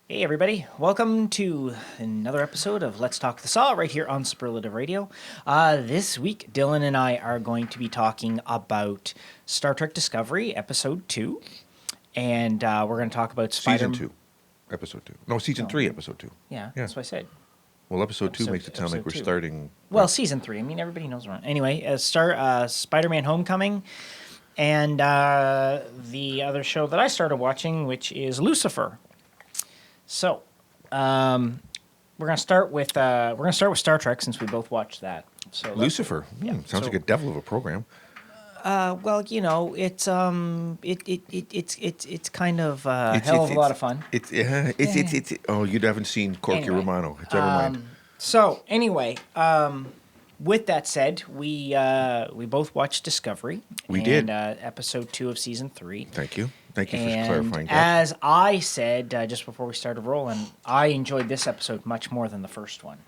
Hey everybody, welcome to another episode of Let's Talk the Saw right here on Superlative Radio. This week, Dylan and I are going to be talking about Star Trek Discovery, Episode 2, and we're going to talk about Season 2, Episode 2. No, Season 3, Episode 2. Yeah, Yeah. that's what I said. Well, Episode 2 makes it sound like we're Episode 2. starting... Well, Season 3, I mean, everybody knows we're on. Anyway, Spider-Man Homecoming, and the other show that I started watching, which is Lucifer. So, we're gonna start with Star Trek since we both watched that. So Lucifer. Sounds like a devil of a program. well, you know, it's kind of a hell of a lot of fun. Oh, you haven't seen Corky Anyway, Romano. Never mind. So anyway, with that said, we both watched Discovery. We did. Episode 2 of season 3. Thank you. Thank you for And clarifying that. as I said just before we started rolling, I enjoyed this episode much more than the first one.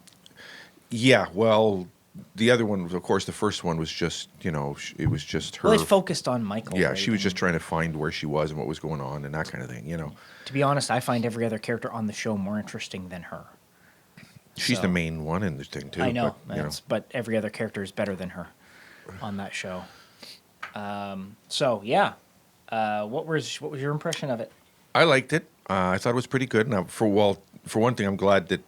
Yeah, well, the other one, of course, the first one was just, it was just her... Well, it focused on Michael. Yeah, right? she was just trying to find where she was and what was going on and that kind of thing, To be honest, I find every other character on the show more interesting than her. She's So- the main one in this thing, too. I know, but, but every other character is better than her on that show. So yeah, what was your impression of it? I liked it. I thought it was pretty good. Now, for one thing, I'm glad that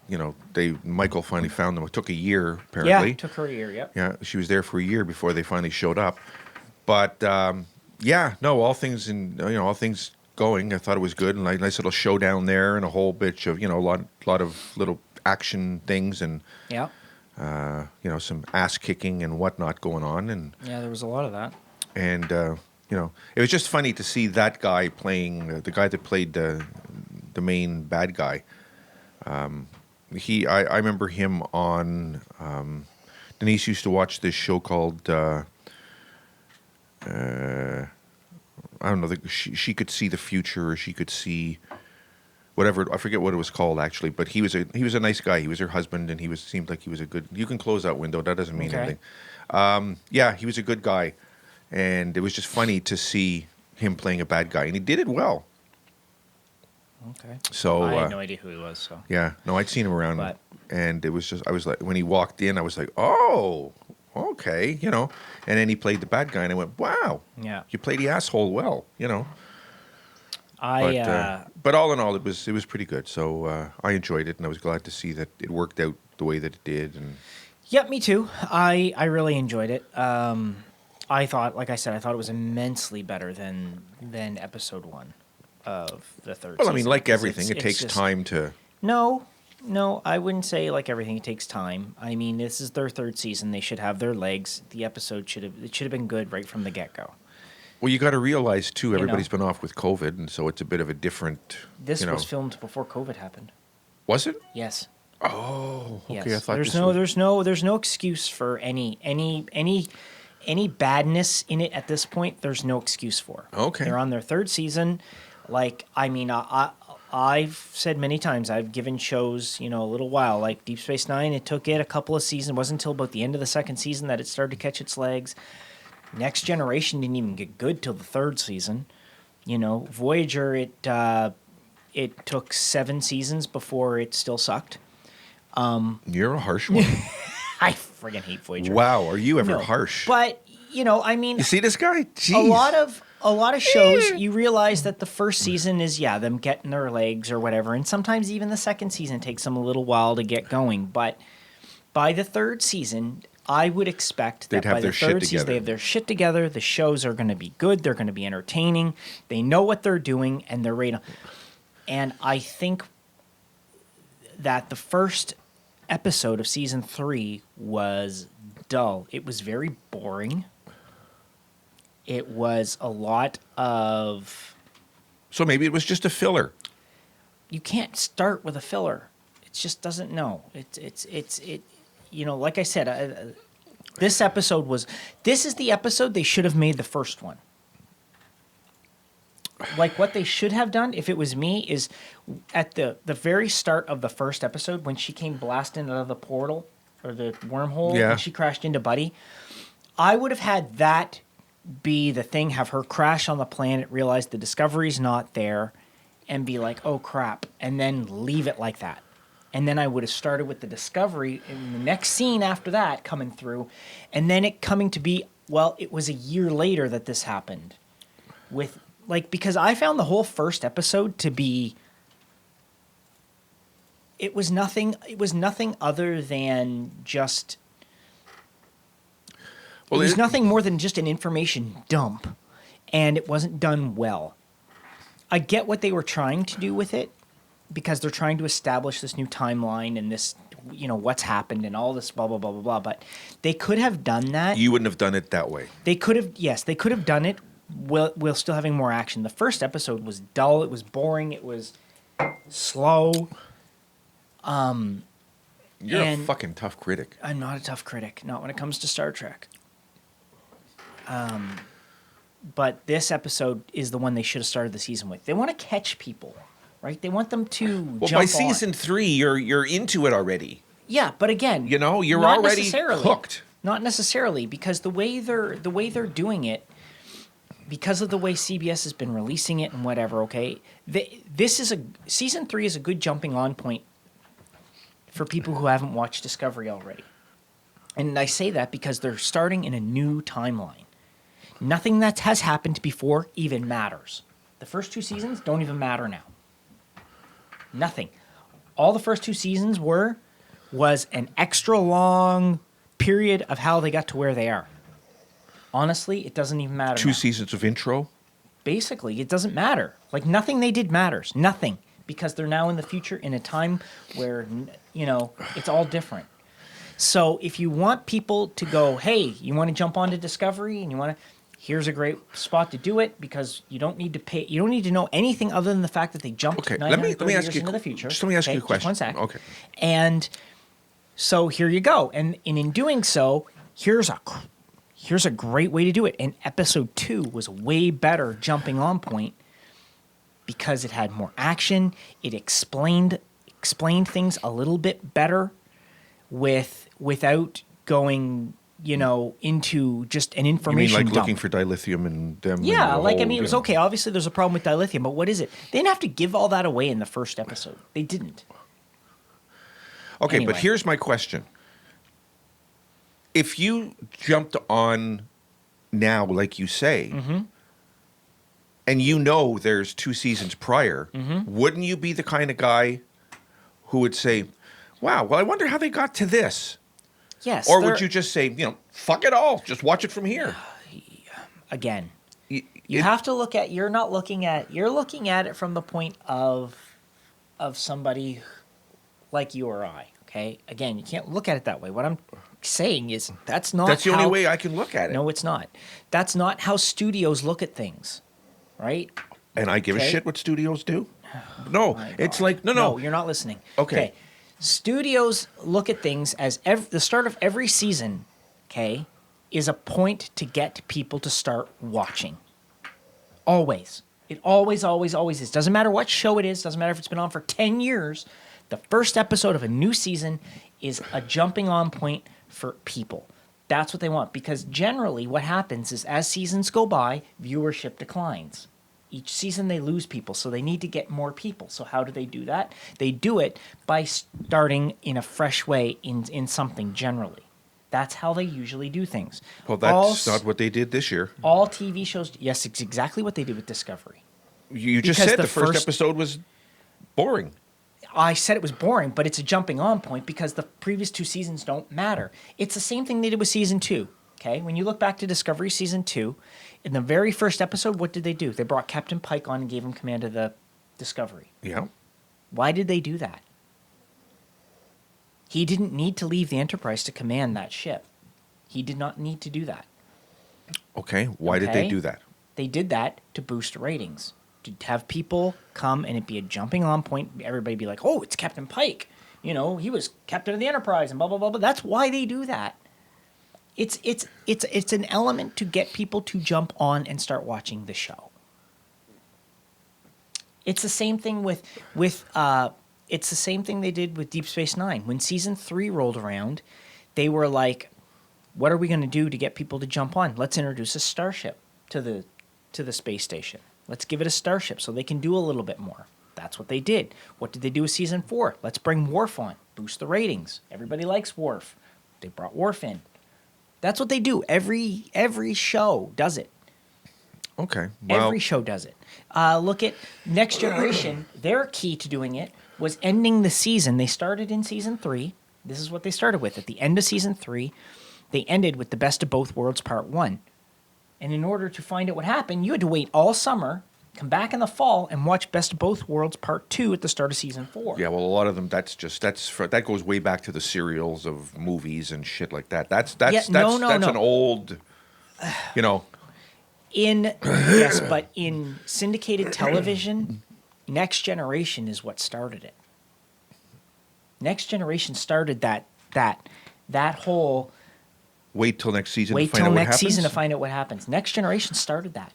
Michael finally found them. It took a year, apparently. Yeah, it took her a year. Yep. Yeah, she was there for a year before they finally showed up. But all things going. I thought it was good, and a nice little showdown there, and a whole bitch of a lot of little action things, and Yeah. some ass kicking and whatnot going on, and Yeah, there was a lot of that. it was just funny to see that guy playing the guy that played the main bad guy. I remember him on. Denise used to watch this show called. I don't know. She could see the future, or she could see whatever. I forget what it was called actually, but he was a nice guy. He was her husband, and seemed like he was a good. You can close that window. That doesn't mean anything. He was a good guy, and it was just funny to see him playing a bad guy, and he did it well. Okay. So I had no idea who he was. So yeah, no, I'd seen him around, But- and it was just I was like when he walked in, I was like, oh, okay, and then he played the bad guy, and I went, wow, yeah, you played the asshole well, I But all in all, it was pretty good. So I enjoyed it, and I was glad to see that it worked out the way that it did. And Yep, me too. I really enjoyed it. I thought, like I said, I thought it was immensely better than episode 1 of the third well, season. I mean, like 'Cause everything, it it's takes just- time to. No, I wouldn't say like everything. It takes time. I mean, this is their third season. They should have their legs. The episode should have been good right from the get-go. Well, you got to realize too, know. everybody's been off with COVID, and so it's a bit of a different. This was filmed before COVID happened. Was it? Yes. Oh, okay. Yes. I thought there's no excuse for any badness in it at this point. There's no excuse for. Okay. They're on their third season. Like, I mean, I've said many times, I've given shows, a little while, like Deep Space Nine. It took it a couple of seasons. It wasn't until about the end of the second season that it started to catch its legs. Next Generation didn't even get good till the third season. Voyager, it took 7 seasons before it still sucked. You're a harsh one. I friggin' hate Voyager. Wow, are you ever No, harsh? But I mean, You see this guy? Jeez. a lot of shows you realize that the first season is them getting their legs or whatever, and sometimes even the second season takes them a little while to get going. But by the third season, I would expect that They'd have by the their shit third season together. they have their shit together. The shows are going to be good. They're going to be entertaining. They know what they're doing, and they're ready. And I think that the first episode of season 3 was dull. It was very boring. It was a lot of... So maybe it was just a filler. You can't start with a filler. It just doesn't know. Like I said, this is the episode they should have made the first one. Like what they should have done, if it was me, is at the very start of the first episode when she came blasting out of the portal or the wormhole Yeah. and she crashed into Buddy, I would have had that be the thing, have her crash on the planet, realize the Discovery's not there, and be like, oh crap, and then leave it like that. And then I would have started with the discovery in the next scene after that coming through, and then it coming to be, well, it was a year later that this happened. With because I found the whole first episode to be, it was nothing other than just, it was nothing more than just an information dump, and it wasn't done well. I get what they were trying to do with it, because they're trying to establish this new timeline and this, what's happened and all this blah, blah, blah, blah, blah. But they could have done that. You wouldn't have done it that way. They could have done it while still having more action. The first episode was dull. It was boring. It was slow. You're a fucking tough critic. I'm not a tough critic, not when it comes to Star Trek. But this episode is the one they should have started the season with. They want to catch people. Right, they want them to. Well, by season 3, you're into it already. Yeah, but again, you're already hooked. Not necessarily, because the way they're doing it, because of the way CBS has been releasing it and whatever. Okay, season 3 is a good jumping on point for people who haven't watched Discovery already, and I say that because they're starting in a new timeline. Nothing that has happened before even matters. The first 2 seasons don't even matter now. Nothing. All the first 2 seasons was an extra long period of how they got to where they are. Honestly, it doesn't even matter. 2 now. seasons of intro? Basically, it doesn't matter. Nothing they did matters. Nothing. Because they're now in the future in a time where, it's all different. So if you want people to go, hey, you want to jump onto Discovery and you want to... Here's a great spot to do it, because you don't need to pay. You don't need to know anything other than the fact that they jumped 930 years into the future. Just let me ask you a question. Just 1 sec. Okay. And so here you go. And in doing so, here's a great way to do it. And episode 2 was a way better jumping on point because it had more action. It explained things a little bit better without going, into just an information You mean dump. looking for dilithium and them? Yeah, and it was okay. Obviously, there's a problem with dilithium, but what is it? They didn't have to give all that away in the first episode. They didn't. Okay, Anyway. but here's my question. If you jumped on now, like you say, and there's 2 seasons prior, wouldn't you be the kind of guy who would say, wow, well, I wonder how they got to this? Yes. Or would you just say, fuck it all, just watch it from here? Again, you have to look at, you're looking at it from the point of somebody like you or I, okay? Again, you can't look at it that way. What I'm saying is that's the only way I can look at it. No, it's not. That's not how studios look at things, right? And I give a shit what studios do? No, it's like, no. No, you're not listening. Okay. Studios look at things as the start of every season, okay, is a point to get people to start watching. Always. It always, always, always is. Doesn't matter what show it is. Doesn't matter if it's been on for 10 years. The first episode of a new season is a jumping on point for people. That's what they want. Because generally what happens is as seasons go by, viewership declines. Each season they lose people, so they need to get more people. So how do they do that? They do it by starting in a fresh way in something generally. That's how they usually do things. Well, that's not what they did this year. All TV shows, yes, it's exactly what they did with Discovery. You just said the first episode was boring. I said it was boring, but it's a jumping on point because the previous 2 seasons don't matter. It's the same thing they did with season 2. Okay, when you look back to Discovery season 2, in the very first episode, what did they do? They brought Captain Pike on and gave him command of the Discovery. Yeah. Why did they do that? He didn't need to leave the Enterprise to command that ship. He did not need to do that. Okay, why did they do that? They did that to boost ratings, to have people come and it be a jumping on point. Everybody be like, oh, it's Captain Pike. He was captain of the Enterprise and blah, blah, blah, blah. That's why they do that. It's an element to get people to jump on and start watching the show. It's the same thing with it's the same thing they did with Deep Space Nine. When season 3 rolled around, they were like, what are we going to do to get people to jump on? Let's introduce a starship to the space station. Let's give it a starship so they can do a little bit more. That's what they did. What did they do with season 4? Let's bring Worf on, boost the ratings. Everybody likes Worf. They brought Worf in. That's what they do. Every show does it. Okay. Well, Every show does it. Look at Next Generation. Their key to doing it was ending the season. They started in season 3. This is what they started with. At the end of season 3, they ended with The Best of Both Worlds Part 1. And in order to find out what happened, you had to wait all summer, come back in the fall, and watch Best of Both Worlds Part 2 at the start of season 4. yeah, well, a lot of them, that goes way back to the serials of movies and shit like that. That's no. an old, you know. Yes, but in syndicated television, Next Generation is what started it. Next Generation started that whole Wait till next season. wait to find till out what next happens? season to find out what happens. Next Generation started that.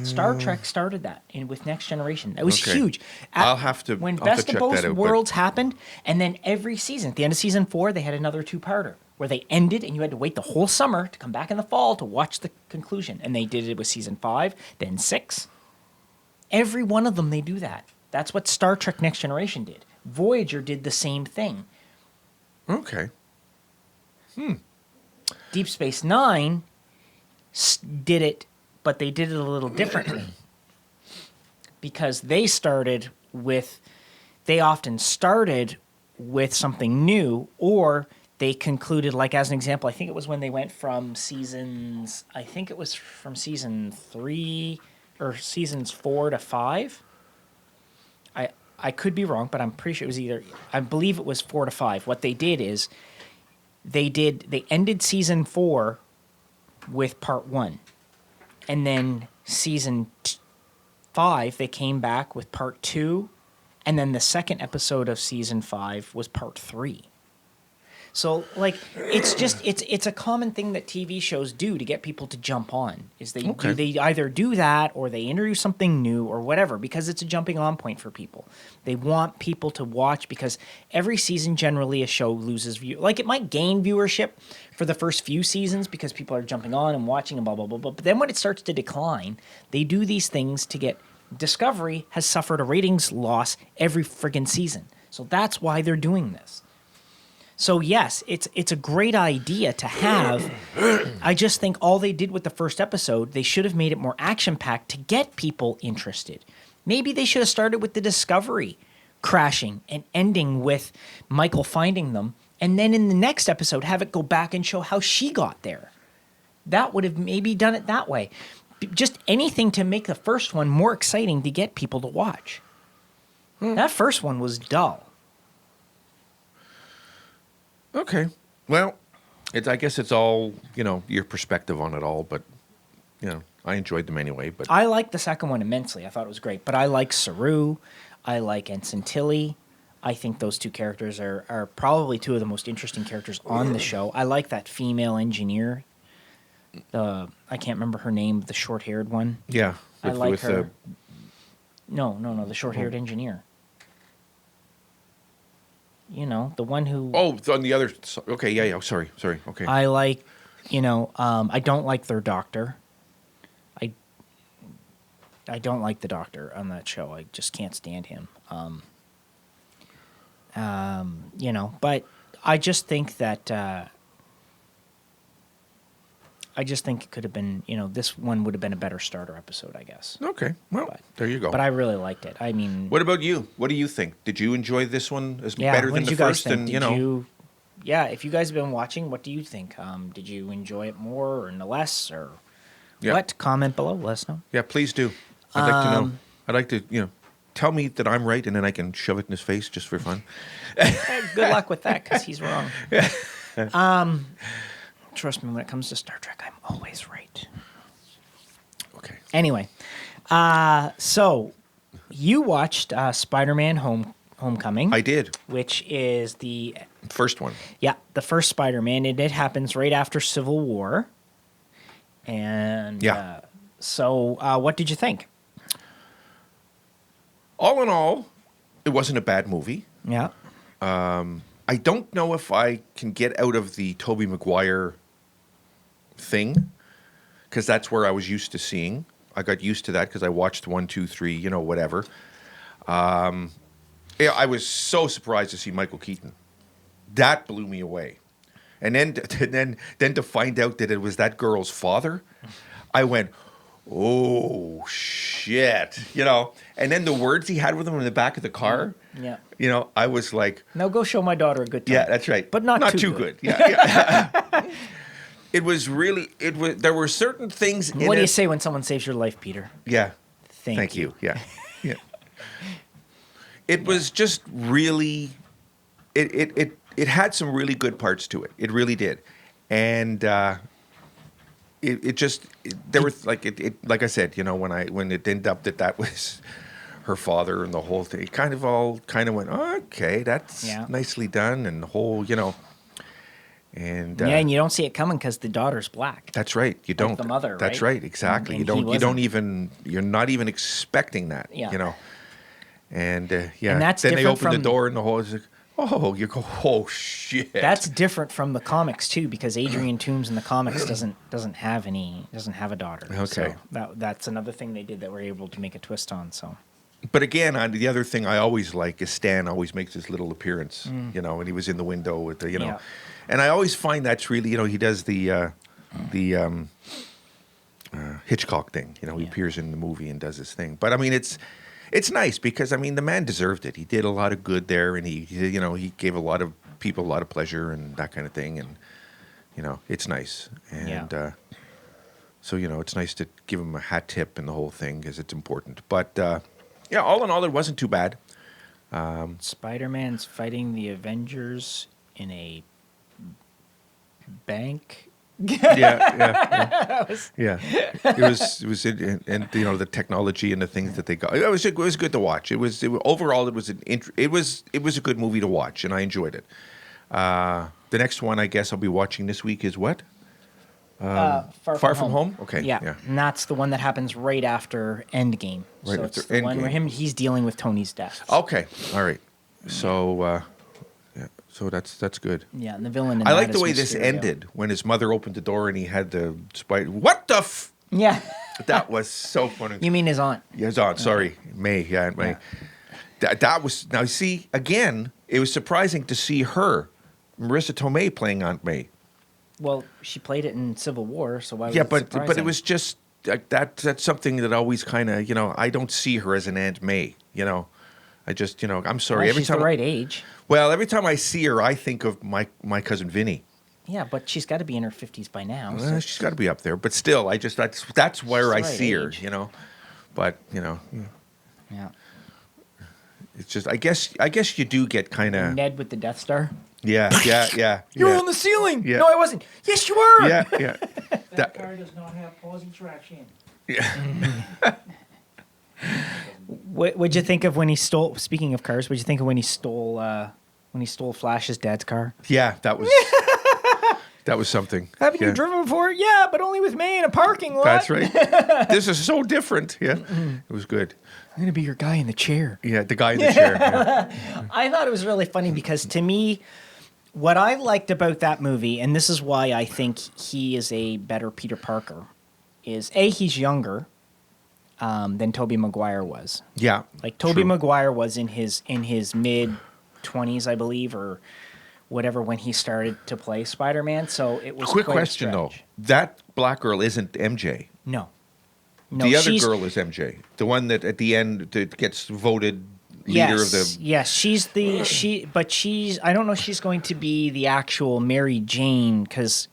Star Trek started that with Next Generation. It was Okay. huge. I'll have to when check Best of that Both out, but- Worlds happened, and then every season, at the end of season 4, they had another 2-parter where they ended, and you had to wait the whole summer to come back in the fall to watch the conclusion. And they did it with season 5, then 6. Every one of them, they do that. That's what Star Trek Next Generation did. Voyager did the same thing. Okay. Deep Space Nine did it, but they did it a little differently because they often started with something new, or they concluded, like as an example, I think it was when they went from season 3 or seasons 4 to 5. I could be wrong, but I'm pretty sure it was I believe it was 4 to 5. What they did is they ended season 4 with part 1. And then season 5, they came back with part 2. And then the second episode of season 5 was part 3. So, like, it's a common thing that TV shows do to get people to jump on. Is they either do that or they introduce something new or whatever, because it's a jumping on point for people. They want people to watch because every season generally a show loses view. Like, it might gain viewership for the first few seasons because people are jumping on and watching and blah blah blah blah. But then when it starts to decline, they do these things to get. Discovery has suffered a ratings loss every friggin' season, so that's why they're doing this. So yes, it's a great idea to have. I just think all they did with the first episode, they should have made it more action-packed to get people interested. Maybe they should have started with the Discovery crashing and ending with Michael finding them, and then in the next episode have it go back and show how she got there. That would have maybe done it that way. Just anything to make the first one more exciting to get people to watch. That first one was dull. Okay. Well, I guess it's all, your perspective on it all, but, I enjoyed them anyway. But I liked the second one immensely. I thought it was great. But I like Saru. I like Ensign Tilly. I think those two characters are probably two of the most interesting characters on the show. I like that female engineer. I can't remember her name, the short-haired one. yeah. I like her. No, the short-haired engineer. The one who... Oh, on the other... Okay, yeah. Sorry. Okay. I like, I don't like their doctor. I don't like the doctor on that show. I just can't stand him. But I just think that... I just think it could have been, this one would have been a better starter episode, I guess. Okay. Well, there you go. But I really liked it. I mean... What about you? What do you think? Did you enjoy this one Yeah, better what than did the you guys first? think? And, Yeah, if you guys have been watching, what do you think? Did you enjoy it more or less or what? Comment below. Let us know. Yeah, please do. I'd like to know. I'd like to, tell me that I'm right, and then I can shove it in his face just for fun. Good luck with that, because he's wrong. Trust me, when it comes to Star Trek, I'm always right. Okay. Anyway, so you watched Spider-Man Homecoming. I did. Which is the... First one. Yeah, the first Spider-Man, and it happens right after Civil War. And so what did you think? All in all, it wasn't a bad movie. Yeah. I don't know if I can get out of the Tobey Maguire thing, because that's where I was used to seeing. I got used to that because I watched 1, 2, 3, whatever. Yeah, I was so surprised to see Michael Keaton. That blew me away. And then to find out that it was that girl's father, I went, oh shit, And then the words he had with him in the back of the car, Yeah. I was like, Now go show my daughter a good time. yeah, that's right, But not too good. Yeah, yeah. It was really. It was. There were certain things. What do you say when someone saves your life, Peter? Yeah. Thank you. Yeah. Yeah. It was just really. It had some really good parts to it. It really did, and there were like I said, when it ended up that was her father and the whole thing, it kind of went, oh, okay, that's nicely done, and the whole and and you don't see it coming because the daughter's black. That's right. You don't. The mother. That's right, right. Exactly. And you don't even. You're not even expecting that. Yeah. And And that's then they different open the from- door and the whole is like, oh, you go, oh shit. That's different from the comics too, because Adrian Toomes in the comics doesn't have a daughter. Okay. So that's another thing they did that we're able to make a twist on. So. But again, the other thing I always like is Stan always makes his little appearance, and he was in the window with the, Yeah. and I always find that's really, he does the Hitchcock thing, he appears in the movie and does his thing. But I mean, it's nice because the man deserved it. He did a lot of good there, and he gave a lot of people a lot of pleasure and that kind of thing, and it's nice. And so it's nice to give him a hat tip and the whole thing because it's important. But all in all, it wasn't too bad. Spider-Man's fighting the Avengers in a bank. Yeah. It was, and the technology and the things that they got. It was good to watch. Overall, it was a good movie to watch, and I enjoyed it. The next one, I guess, I'll be watching this week is what? Far From Home. Okay. Yeah, and that's the one that happens right after Endgame. Right so after it's the one where Endgame. he's dealing with Tony's death. Okay. All right. So, so that's good. Yeah, and the villain. In I that like the is way this Mysterio. ended when his mother opened the door and he had the spider. What the f? Yeah. That was so funny. You mean his aunt? Yeah, his aunt. Sorry, May. Yeah, May. Yeah. That was now. See again, it was surprising to see her, Marissa Tomei, playing Aunt May. Well, she played it in Civil War, so why? Was Yeah, it but surprising? it was just like that. That's something that always kind of I don't see her as an Aunt May. I just I'm sorry. Well, every she's time the right age. Well, every time I see her, I think of my cousin Vinny. Yeah, but she's got to be in her 50s by now. Well, So. she's got to be up there, but still, that's where I the right see her. age. But Yeah. it's just I guess you do get kind of Ned with the Death Star. yeah. You were on the ceiling. Yeah. No, I wasn't. Yes, you were. yeah. That car does not have posy traction. What'd you think of when he stole? Speaking of cars, what'd you think of when he stole Flash's dad's car? Yeah, that was that was something. Haven't Yeah. you driven before? Yeah, but only with me in a parking lot. That's right. This is so different. Yeah, it was good. I'm gonna be your guy in the chair. Yeah, the guy in the chair. Yeah. I thought it was really funny because to me, what I liked about that movie, and this is why I think he is a better Peter Parker, is he's younger than Tobey Maguire was. Yeah, Like Tobey true. Maguire was in his mid 20s, I believe, or whatever when he started to play Spider-Man. So it was Quick quite a question though. stretch. That black girl isn't MJ. No, The other she's- girl is MJ. The one that at the end that gets voted leader of the. Yes, she's but I don't know if she's going to be the actual Mary Jane because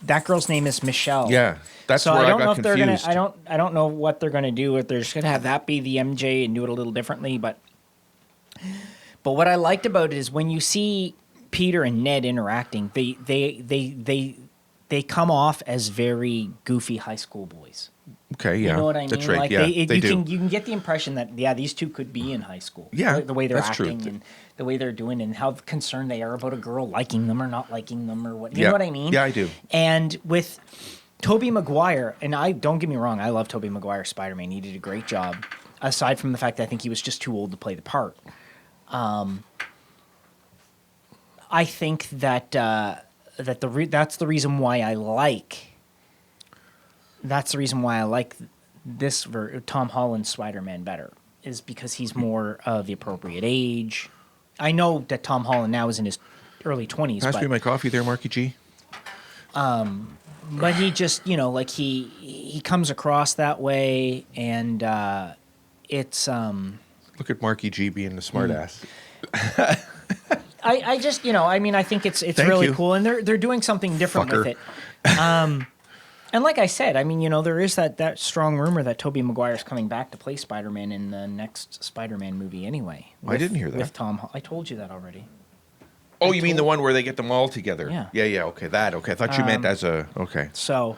that girl's name is Michelle. Yeah, that's so where I don't got know if they're confused. gonna. I don't know what they're gonna do. If they're just gonna have that be the MJ and do it a little differently. But what I liked about it is when you see Peter and Ned interacting, they come off as very goofy high school boys. Okay, yeah, You know what I mean? that's right. Like yeah, they they do. you can get the impression that these two could be in high school. Yeah, the way they're that's true. acting and the way they're doing and how concerned they are about a girl liking them or not liking them or what. You Yeah. know what I mean? Yeah, I do. And with Tobey Maguire, and I don't get me wrong, I love Tobey Maguire Spider-Man. He did a great job. Aside from the fact that I think he was just too old to play the part. I think that that's the reason why I like. That's the reason why I like this Tom Holland's Spider-Man better. is because he's more of the appropriate age. I know that Tom Holland now is in his early 20s, Pass me but, my coffee there, Marky G. but he just, like he comes across that way, and it's Look at Marky G being the smart ass. I just, I think it's Thank really you. cool, and they're doing something different with Fucker. it. And like I said, there is that strong rumor that Tobey Maguire's coming back to play Spider-Man in the next Spider-Man movie anyway. I didn't hear that. With Tom, I told you that already. Oh, you mean the one where they get them all together? Yeah. Yeah, okay, that. Okay, I thought you meant as a... Okay. So,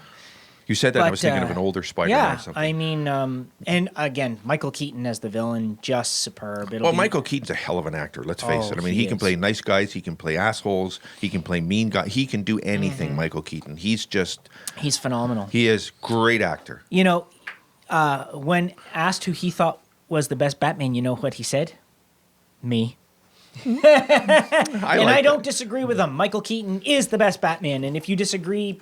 You said that, and I but, was thinking of an older Spider-Man yeah, or something. and again, Michael Keaton as the villain, just superb. Well, Michael Keaton's a hell of an actor, let's face it. I mean, he he can is. play nice guys, he can play assholes, he can play mean guys. He can do anything, Michael Keaton. He's phenomenal. he is great actor. When asked who he thought was the best Batman, you know what he said? Me. I don't disagree with him. Michael Keaton is the best Batman, and if you disagree,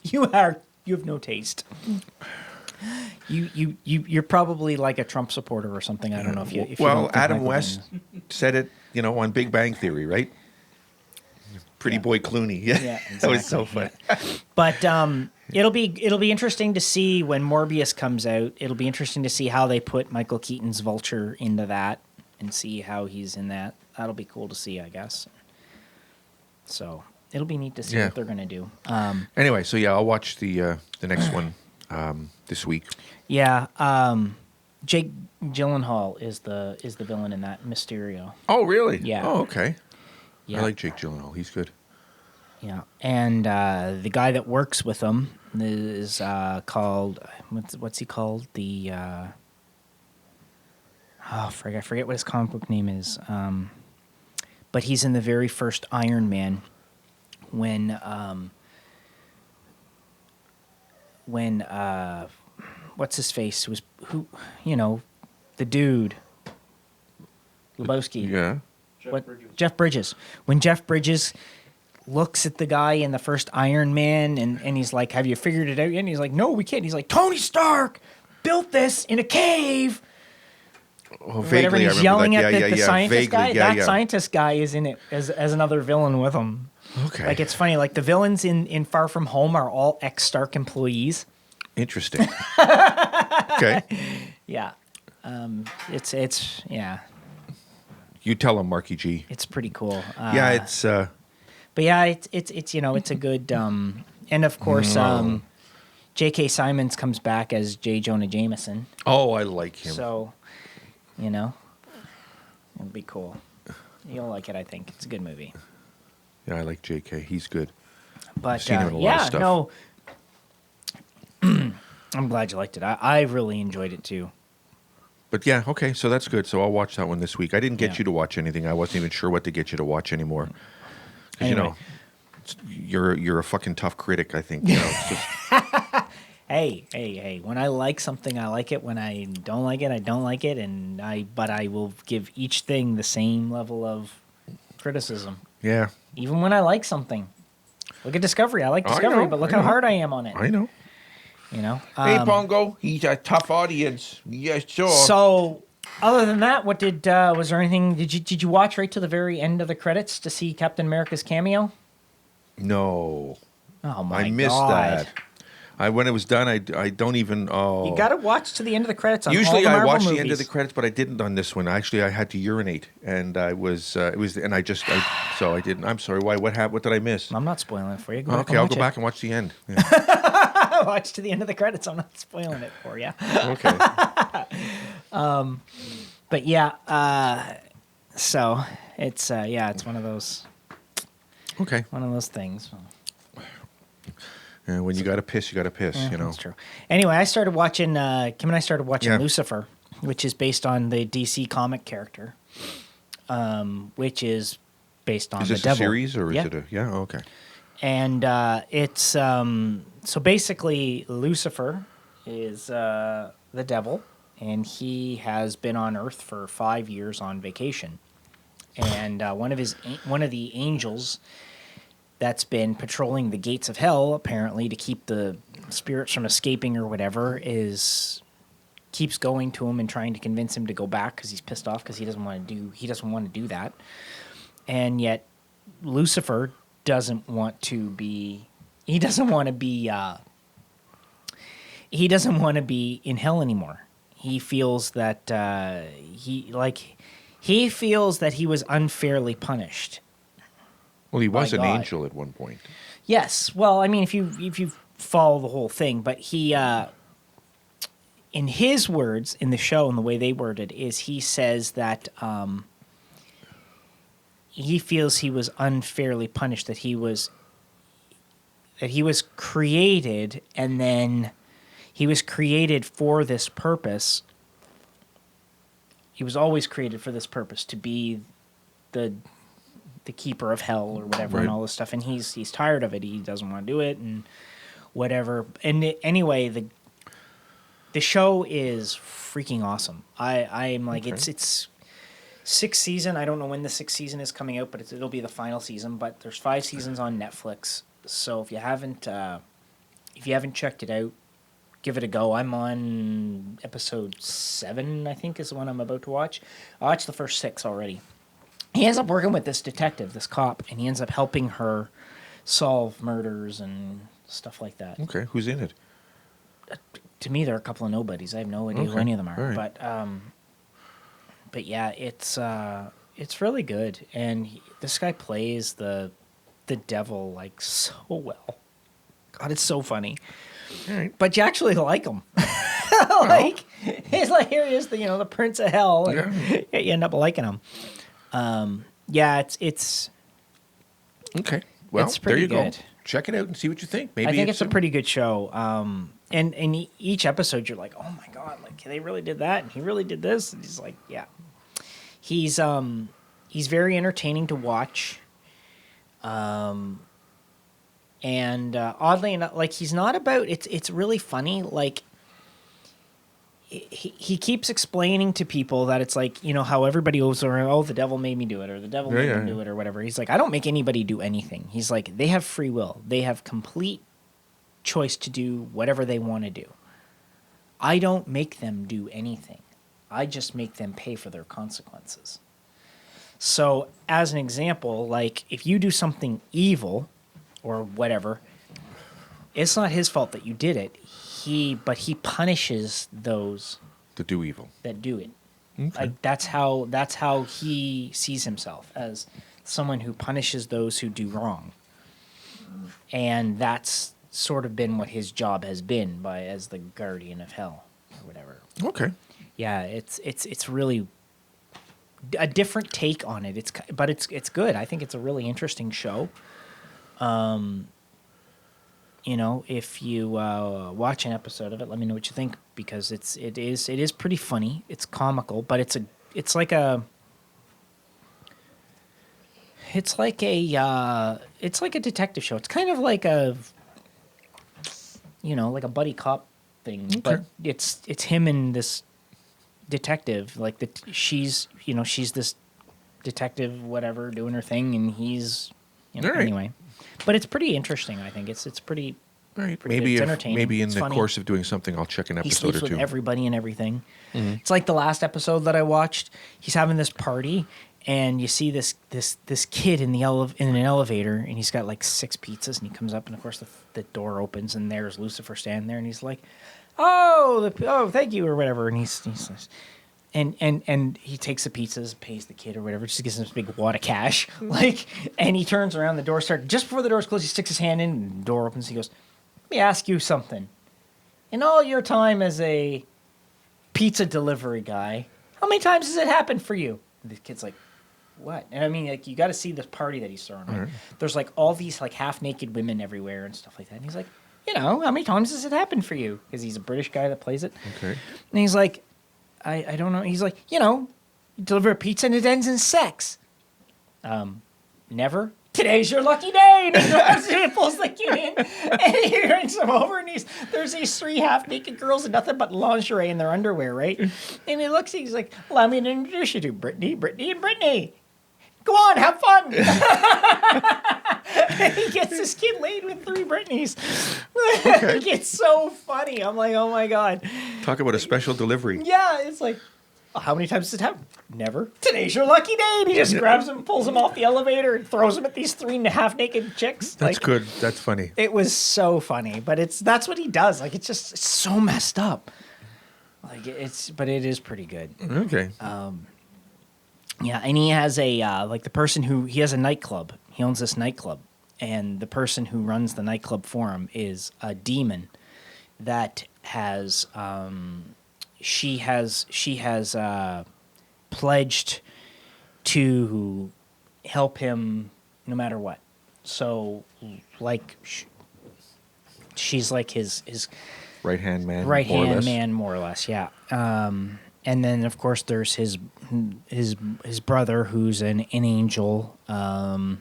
you have no taste. You're probably like a Trump supporter or something. I don't know if you. If you don't Well, think Adam Michael West Keaton- said it, on Big Bang Theory, right? Pretty boy Clooney. Yeah, that was so funny. But it'll be interesting to see when Morbius comes out. It'll be interesting to see how they put Michael Keaton's Vulture into that and see how he's in that. That'll be cool to see, I guess. So it'll be neat to see what they're gonna do. Anyway, so yeah, I'll watch the next one this week. Yeah, Jake Gyllenhaal is the villain in that, Mysterio. Oh, really? Yeah. Oh, okay. Yeah, I like Jake Gyllenhaal. He's good. yeah, and the guy that works with him is called what's he called? The I forget what his comic book name is. But he's in the very first Iron Man when what's his face was the dude Lebowski. Yeah. Jeff Bridges. When Jeff Bridges looks at the guy in the first Iron Man and he's like, "Have you figured it out yet?" And he's like, "No, we can't." He's like, "Tony Stark built this in a cave." Oh, Whatever, vaguely, and I he's remember yelling that. at the scientist Vaguely, guy. yeah, That yeah. scientist guy is in it as another villain with him. Okay. Like, it's funny. Like, the villains in Far From Home are all ex-Stark employees. Interesting. Okay. Yeah. It's yeah. You tell him, Marky G. It's pretty cool. Yeah, it's But yeah, it's it's a good and of course J.K. Simmons comes back as J. Jonah Jameson. oh, I like him. So, it'll be cool. You'll like it, I think. It's a good movie. Yeah, I like JK. He's good. But seen him in a lot of yeah, stuff. no. I'm glad you liked it. I really enjoyed it too. But yeah, okay, so that's good. So I'll watch that one this week. I didn't get Yeah. you to watch anything. I wasn't even sure what to get you to watch anymore. 'Cause, Anyway. you're a fucking tough critic, I think. It's just, Hey. When I like something, I like it. When I don't like it, I don't like it. But I will give each thing the same level of criticism. yeah, Even when I like something. Look at Discovery. I like I Discovery, know, but look I how know. hard I am on it. I know. Hey, Pongo, he's a tough audience. Yes, sure. So, other than that, what was there anything? Did you watch right to the very end of the credits to see Captain America's cameo? No. Oh my god! I missed that. When it was done, I don't even. Oh, You got to watch to the end of the credits. On Usually all the I Marvel watch movies. the end of the credits, but I didn't on this one. Actually, I had to urinate, and I was and so I didn't. I'm sorry. Why? What happened? What did I miss? I'm not spoiling it for you. Go back Okay, and I'll watch go it. back and watch the end. Yeah. Watch to the end of the credits. I'm not spoiling it for you. Okay. But yeah, so it's it's one of those Okay. things. And when you got to piss, you got to piss. Yeah, You know. that's true. Anyway, I started watching. Kim and I started watching Yeah. Lucifer, which is based on the DC comic character, which is based on Is the this a devil. series or is Yeah. it a? Yeah. Okay. And it's so basically Lucifer is the devil, and he has been on Earth for 5 years on vacation. And one of the angels that's been patrolling the gates of hell, apparently to keep the spirits from escaping or whatever, is keeps going to him and trying to convince him to go back because he's pissed off because he doesn't want to do that. And yet Lucifer doesn't want to be in hell anymore. He feels that he feels that he was unfairly punished. Well, he was an God. angel at one point. Yes. Well, I mean, if you follow the whole thing, but he, in his words in the show and the way they worded is he says that he feels he was unfairly punished, that he was created, and then he was created for this purpose. He was always created for this purpose, to be the keeper of hell or whatever, Right. and all this stuff. And he's tired of it. He doesn't want to do it and whatever. And anyway, the show is freaking awesome. I'm like, Okay. it's sixth season. I don't know when the sixth season is coming out, but it'll be the final season. But there's 5 seasons on Netflix. So if you haven't checked it out, give it a go. I'm on episode 7, I think, is the one I'm about to watch. I watched the first 6 already. He ends up working with this detective, this cop, and he ends up helping her solve murders and stuff like that. Okay, who's in it? To me, they're a couple of nobodies. I have no idea who Okay, any of them are. all right. But yeah, it's really good, and this guy plays the devil like so well. God, it's so funny. All right. But you actually like him. Like he's like, here he is, the Prince of Hell. And you end up liking him. Yeah, it's Okay. Well, It's there pretty you good. go. Check it out and see what you think. Maybe I think it's a pretty good show. And each episode you're like, oh my God, like they really did that, and he really did this. And he's like, yeah, he's very entertaining to watch. And oddly enough, like he's not about it's really funny. Like he keeps explaining to people that it's like, how everybody goes around, oh, the devil made me do it, or the devil made me do it, or whatever. He's like, I don't make anybody do anything. He's like, they have free will. They have complete choice to do whatever they want to do. I don't make them do anything. I just make them pay for their consequences. So as an example, like if you do something evil or whatever, it's not his fault that you did it. But he punishes those to do evil. that do it. Okay. Like that's how he sees himself, as someone who punishes those who do wrong. And that's sort of been what his job has been as the guardian of hell or whatever. Okay. Yeah, it's really a different take on it. It's good. I think it's a really interesting show. If you watch an episode of it, let me know what you think, because it is pretty funny. It's comical, but it's like a detective show. It's kind of like a like a buddy cop thing, Okay. but it's him and this detective. Like she's this detective, whatever, doing her thing, and he's All right. anyway. But it's pretty interesting. I think it's pretty. All right. Pretty Maybe good. It's if, entertaining. maybe in It's the funny. course of doing something, I'll check an He episode sleeps or with two. everybody and everything. Mm-hmm. It's like the last episode that I watched. He's having this party, and you see this kid in an elevator, and he's got like 6 pizzas, and he comes up, and of course the door opens, and there's Lucifer standing there, and he's like, "Oh, thank you," or whatever, and he's and he takes the pizzas, pays the kid or whatever, just gives him this big wad of cash, like, and he turns around, the door starts just before the door's closed. He sticks his hand in, and the door opens. He goes, "Let me ask you something. In all your time as a pizza delivery guy, how many times has it happened for you?" And the kid's like, "What?" And I mean, like, you got to see this party that he's throwing. Right? Right. There's like all these like half-naked women everywhere and stuff like that. And he's like, how many times has it happened for you? Because he's a British guy that plays it. Okay. And he's like, I don't know. He's like, you deliver a pizza and it ends in sex. Never. Today's your lucky day. And he grabs it and pulls the kid in, and he brings him over, and there's these 3 half-naked girls in nothing but lingerie in their underwear, right? And he looks, he's like, "Allow me to introduce you to Brittany, and Brittany. Go on, have fun. He gets this kid laid with 3 Britneys. Okay. It's so funny. I'm like, oh my God. Talk about a special delivery. Yeah, it's like, how many times does it happen? Never. Today's your lucky day. And he just grabs him, pulls him off the elevator, and throws him at these 3 half-naked chicks. That's like, good. That's funny. It was so funny, but that's what he does. Like, it's so messed up. Like, but it is pretty good. Okay. Yeah, and he has he has a nightclub. He owns this nightclub, and the person who runs the nightclub for him is a demon that has she has pledged to help him no matter what. So, like, she's like his Right-hand man. right more or hand less. man, more or less. Yeah. And then of course there's his brother who's an angel. And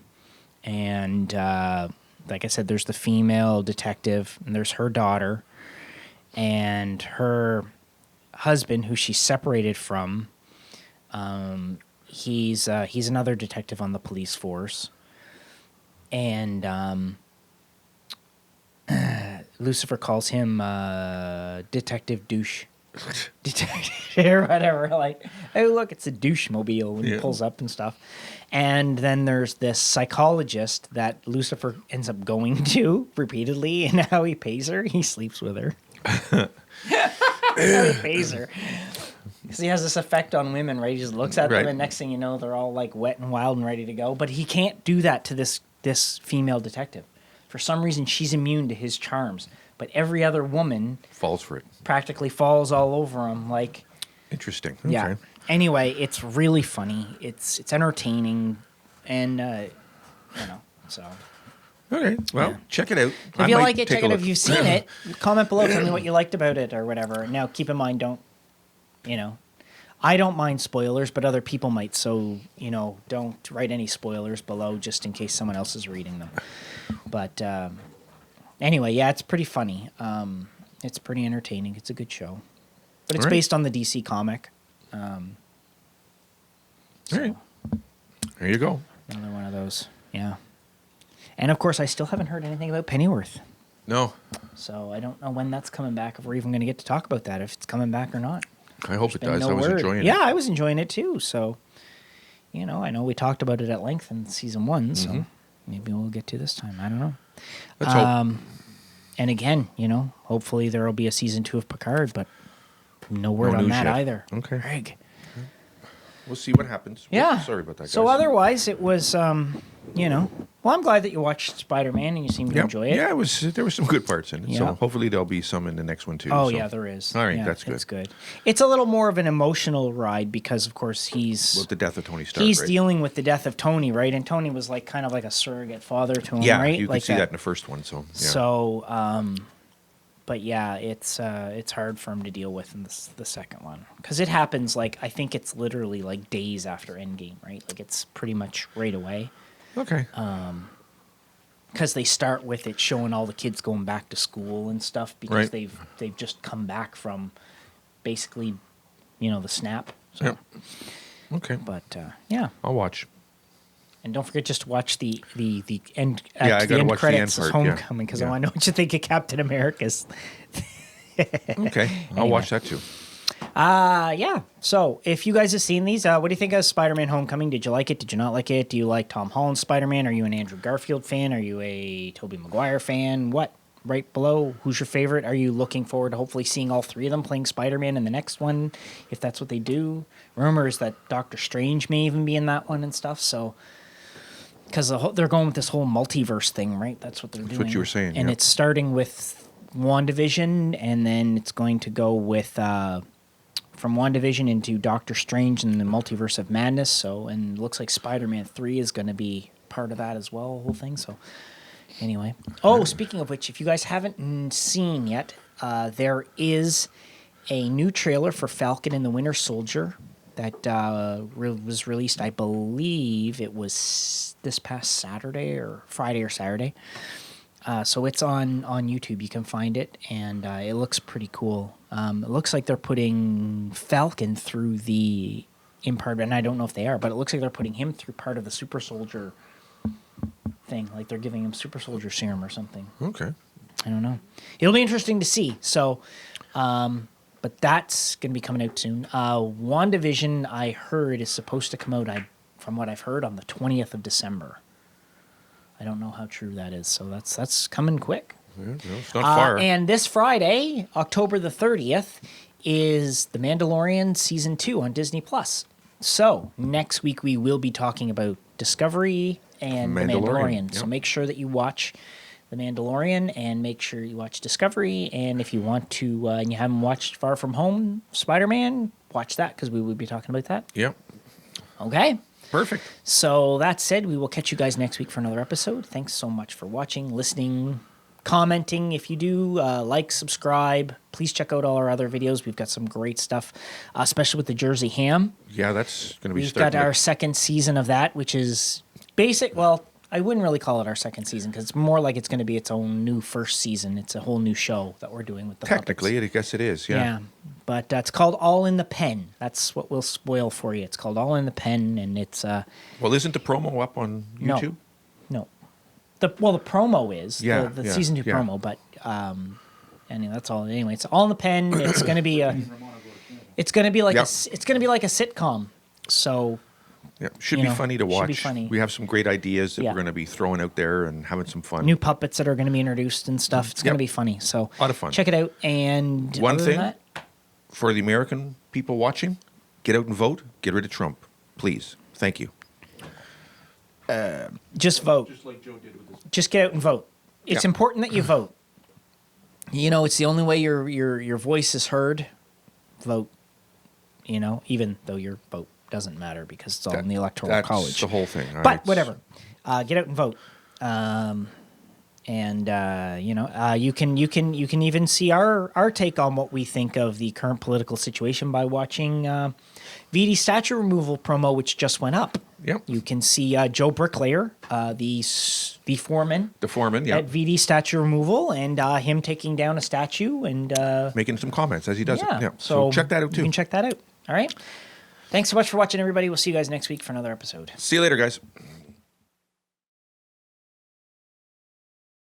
like I said, there's the female detective, and there's her daughter, and her husband, who she's separated from. He's another detective on the police force, and Lucifer calls him Detective Douche. Detective or whatever. Like, oh, look, it's a douche mobile when he pulls up and stuff. And then there's this psychologist that Lucifer ends up going to repeatedly, and how he pays her. He sleeps with her. How he pays her. Because he has this effect on women, right? He just looks at them, and next thing you know, they're all like wet and wild and ready to go. But he can't do that to this female detective. For some reason, she's immune to his charms. But every other woman falls for it. Practically falls all over him. Like, interesting. Okay. Yeah. Anyway, it's really funny. It's entertaining, and so. Okay. Well, check it out. If you like it, check it out. If you've seen it, comment below. Tell me what you liked about it or whatever. Now, keep in mind, I don't mind spoilers, but other people might. So, don't write any spoilers below just in case someone else is reading them. But anyway, yeah, it's pretty funny. It's pretty entertaining. It's a good show. But it's based on the DC comic. All right. There you go. Another one of those. Yeah. And, of course, I still haven't heard anything about Pennyworth. No. So I don't know when that's coming back, if we're even going to get to talk about that, if it's coming back or not. I hope it does. No I was enjoying it. Yeah, I was enjoying it too. So, I know we talked about it at length in season 1, so maybe we'll get to this time. I don't know. Let's hope. And again, hopefully there will be a season 2 of Picard, but no word on that either. Okay. Greg. We'll see what happens. Yeah. Sorry about that, guys. So otherwise, it was, well, I'm glad that you watched Spider-Man and you seem to enjoy it. Yeah, there were some good parts in it. Yeah. So hopefully there'll be some in the next one too. Oh, so. yeah, there is. All right, yeah, that's good. It's good. It's a little more of an emotional ride because, of course, he's... With the death of Tony Stark, He's right? dealing with the death of Tony, right? And Tony was kind of like a surrogate father to him, yeah, right? you could see that in the first one. So, yeah. So, but yeah, it's hard for him to deal with in the second one because it happens I think it's literally days after Endgame, right? It's pretty much right away. Okay. Because they start with it showing all the kids going back to school and stuff because they've just come back from basically, the snap. So. Yep. Okay. But yeah, I'll watch. and don't forget just to watch the end. I the gotta end watch the credits end is part, yeah. Homecoming because I Yeah. want to know what you think of Captain America's. Okay, I'll watch that too. Yeah. So if you guys have seen these, what do you think of Spider-Man Homecoming? Did you like it? Did you not like it? Do you like Tom Holland's Spider-Man? Are you an Andrew Garfield fan? Are you a Tobey Maguire fan? What? Right below, who's your favorite? Are you looking forward to hopefully seeing all 3 of them playing Spider-Man in the next one, if that's what they do? Rumors that Doctor Strange may even be in that one and stuff. So, because they're going with this whole multiverse thing, right? That's what they're doing. That's what you were saying, and yeah. it's starting with WandaVision, and then it's going to go with from WandaVision into Doctor Strange and the Multiverse of Madness. So, and it looks like Spider-Man 3 is going to be part of that as well, the whole thing. So, anyway. Oh, speaking of which, if you guys haven't seen yet, there is a new trailer for Falcon and the Winter Soldier that was released, I believe it was this past Saturday or Friday or Saturday. So it's on YouTube. You can find it, and it looks pretty cool. It looks like they're putting Falcon through the in part, and I don't know if they are, but it looks like they're putting him through part of the super soldier thing. Like they're giving him super soldier serum or something. Okay. I don't know. It'll be interesting to see. So, but that's going to be coming out soon. WandaVision, I heard, is supposed to come out, from what I've heard, on the 20th of December. I don't know how true that is. So that's coming quick. Yeah, no, it's not far. And this Friday, October the 30th, is The Mandalorian Season 2 on Disney+. So next week we will be talking about Discovery and The Mandalorian. So yep. make sure that you watch The Mandalorian and make sure you watch Discovery. And if you want to, and you haven't watched Far From Home, Spider-Man, watch that because we will be talking about that. Yep. Okay. Perfect. So that said, we will catch you guys next week for another episode. Thanks so much for watching, listening, commenting. If you do, like, subscribe. Please check out all our other videos. We've got some great stuff, especially with the Jersey Ham. Yeah, that's going to be We've got our second season of that, which is basic. Well, I wouldn't really call it our second season because it's more like it's going to be its own new first season. It's a whole new show that we're doing with the Technically, puppets. I guess it is, yeah. But it's called All in the Pen. That's what we'll spoil for you. It's called All in the Pen, and it's... Well, isn't the promo up on YouTube? No. The promo is. Yeah, The season 2 yeah. promo, but... anyway, that's all. Anyway, it's All in the Pen. It's going to be a... It's going to be like Yep. it's going to be like a sitcom. So... Yeah, should You be know, funny to should watch. be funny. We have some great ideas that Yeah. we're going to be throwing out there and having some fun. New puppets that are going to be introduced and stuff. It's going Yep. to be funny. So A lot of fun. check it out. And One other than thing- that, For the American people watching, get out and vote. Get rid of Trump, please. Thank you. just vote. Just like Joe did with his. Just get out and vote. It's Yeah. important that you vote. You know, it's the only way your voice is heard. Vote. You know, even though your vote doesn't matter because it's all in the electoral That's college. the whole thing. all right? But whatever. Get out and vote. You know, you can even see our take on what we think of the current political situation by watching VD statue removal promo, which just went up. Yep. You can see Joe Bricklayer, the foreman The foreman, yeah, at VD statue removal, and him taking down a statue and making some comments as he does it. Yeah. So check that out You too. can check that out. All right. Thanks so much for watching, everybody. We'll see you guys next week for another episode. See you later, guys.